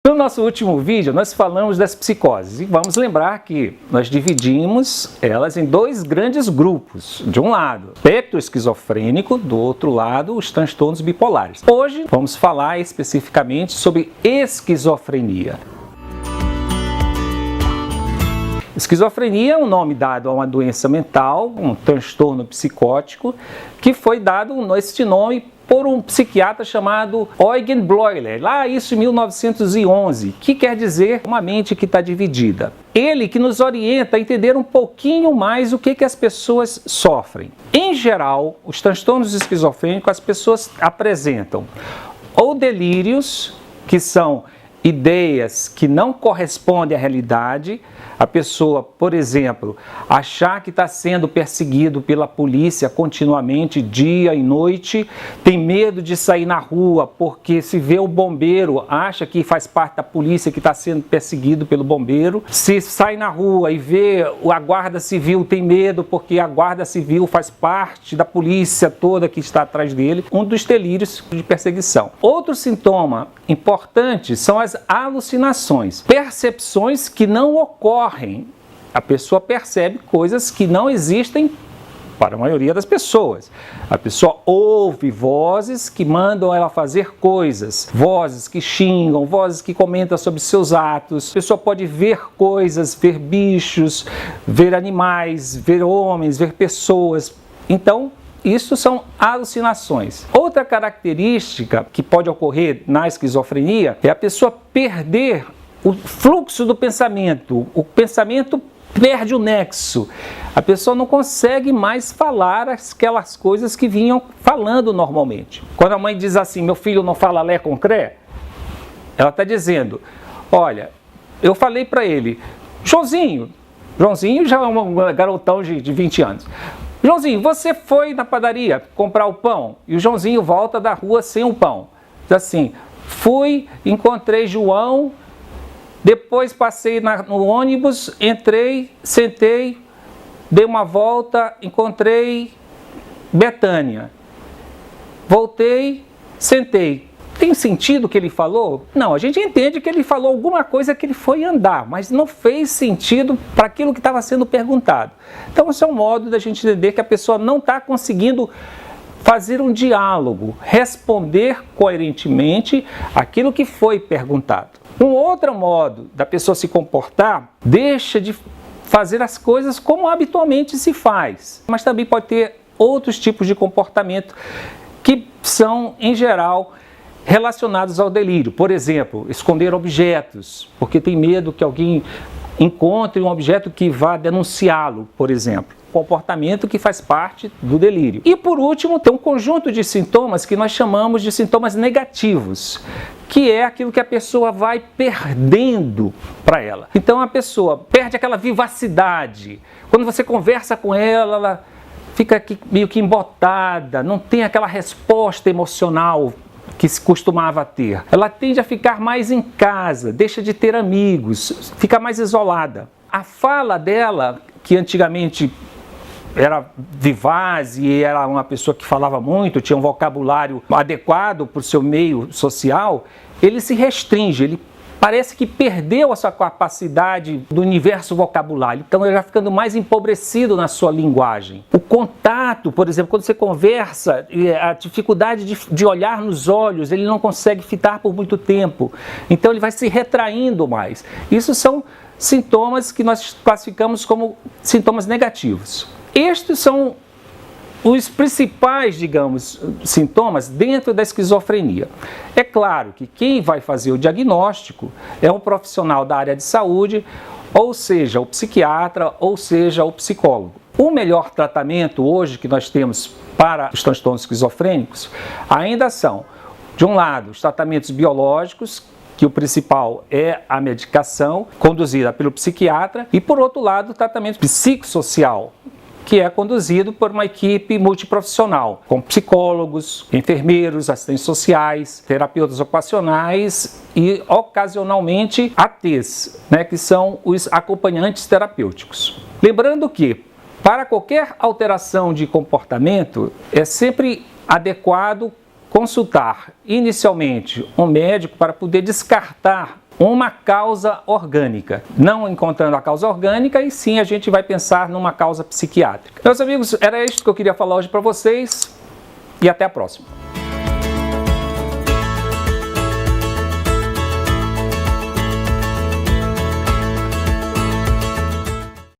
No nosso último vídeo, nós falamos das psicoses e vamos lembrar que nós dividimos elas em dois grandes grupos. De um lado, espectro esquizofrênico, do outro lado, os transtornos bipolares. Hoje, vamos falar especificamente sobre esquizofrenia. Esquizofrenia é um nome dado a uma doença mental, um transtorno psicótico, que foi dado este nome por um psiquiatra chamado Eugen Bleuler, lá isso em 1911, que quer dizer uma mente que está dividida. Ele que nos orienta a entender um pouquinho mais o que as pessoas sofrem. Em geral, os transtornos esquizofrênicos, as pessoas apresentam ou delírios, que são ideias que não correspondem à realidade. A pessoa, por exemplo, achar que está sendo perseguido pela polícia continuamente, dia e noite, tem medo de sair na rua porque se vê o bombeiro, acha que faz parte da polícia que está sendo perseguido pelo bombeiro. Se sai na rua e vê a guarda civil, tem medo porque a guarda civil faz parte da polícia toda que está atrás dele. Um dos delírios de perseguição. Outro sintoma importante são as alucinações, percepções que não ocorrem. A pessoa percebe coisas que não existem para a maioria das pessoas. A pessoa ouve vozes que mandam ela fazer coisas, vozes que xingam, vozes que comentam sobre seus atos. A pessoa pode ver coisas, ver bichos, ver animais, ver homens, ver pessoas. Então, isso são alucinações. Outra característica que pode ocorrer na esquizofrenia é a pessoa perder o fluxo do pensamento. O pensamento perde o nexo. A pessoa não consegue mais falar aquelas coisas que vinham falando normalmente. Quando a mãe diz assim, meu filho não fala lé com cré, ela está dizendo, olha, eu falei para ele, Joãozinho já é um garotão de 20 anos, Joãozinho, você foi na padaria comprar o pão? E o Joãozinho volta da rua sem o pão. Diz assim, fui, encontrei João, depois passei no ônibus, entrei, sentei, dei uma volta, encontrei Betânia. Voltei, sentei. Tem sentido o que ele falou? Não, a gente entende que ele falou alguma coisa que ele foi andar, mas não fez sentido para aquilo que estava sendo perguntado. Então, esse é um modo da gente entender que a pessoa não está conseguindo fazer um diálogo, responder coerentemente aquilo que foi perguntado. Um outro modo da pessoa se comportar, deixa de fazer as coisas como habitualmente se faz, mas também pode ter outros tipos de comportamento que são, em geral, relacionados ao delírio. Por exemplo, esconder objetos, porque tem medo que alguém encontre um objeto que vá denunciá-lo, por exemplo. Comportamento que faz parte do delírio. E por último, tem um conjunto de sintomas que nós chamamos de sintomas negativos, que é aquilo que a pessoa vai perdendo para ela. Então a pessoa perde aquela vivacidade. Quando você conversa com ela, ela fica meio que embotada, não tem aquela resposta emocional que se costumava ter. Ela tende a ficar mais em casa, deixa de ter amigos, fica mais isolada. A fala dela, que antigamente era vivaz e era uma pessoa que falava muito, tinha um vocabulário adequado para o seu meio social, ele se restringe, ele parece que perdeu a sua capacidade do universo vocabulário, então ele vai ficando mais empobrecido na sua linguagem. O contato, por exemplo, quando você conversa, a dificuldade de olhar nos olhos, ele não consegue fitar por muito tempo, então ele vai se retraindo mais. Isso são sintomas que nós classificamos como sintomas negativos. Estes são os principais, digamos, sintomas dentro da esquizofrenia. É claro que quem vai fazer o diagnóstico é um profissional da área de saúde, ou seja, o psiquiatra, ou seja, o psicólogo. O melhor tratamento hoje que nós temos para os transtornos esquizofrênicos ainda são, de um lado, os tratamentos biológicos, que o principal é a medicação conduzida pelo psiquiatra, e por outro lado, o tratamento psicossocial, que é conduzido por uma equipe multiprofissional, com psicólogos, enfermeiros, assistentes sociais, terapeutas ocupacionais e, ocasionalmente, ATs, que são os acompanhantes terapêuticos. Lembrando que, para qualquer alteração de comportamento, é sempre adequado consultar inicialmente um médico para poder descartar uma causa orgânica. Não encontrando a causa orgânica, e sim a gente vai pensar numa causa psiquiátrica. Meus amigos, era isso que eu queria falar hoje para vocês e até a próxima.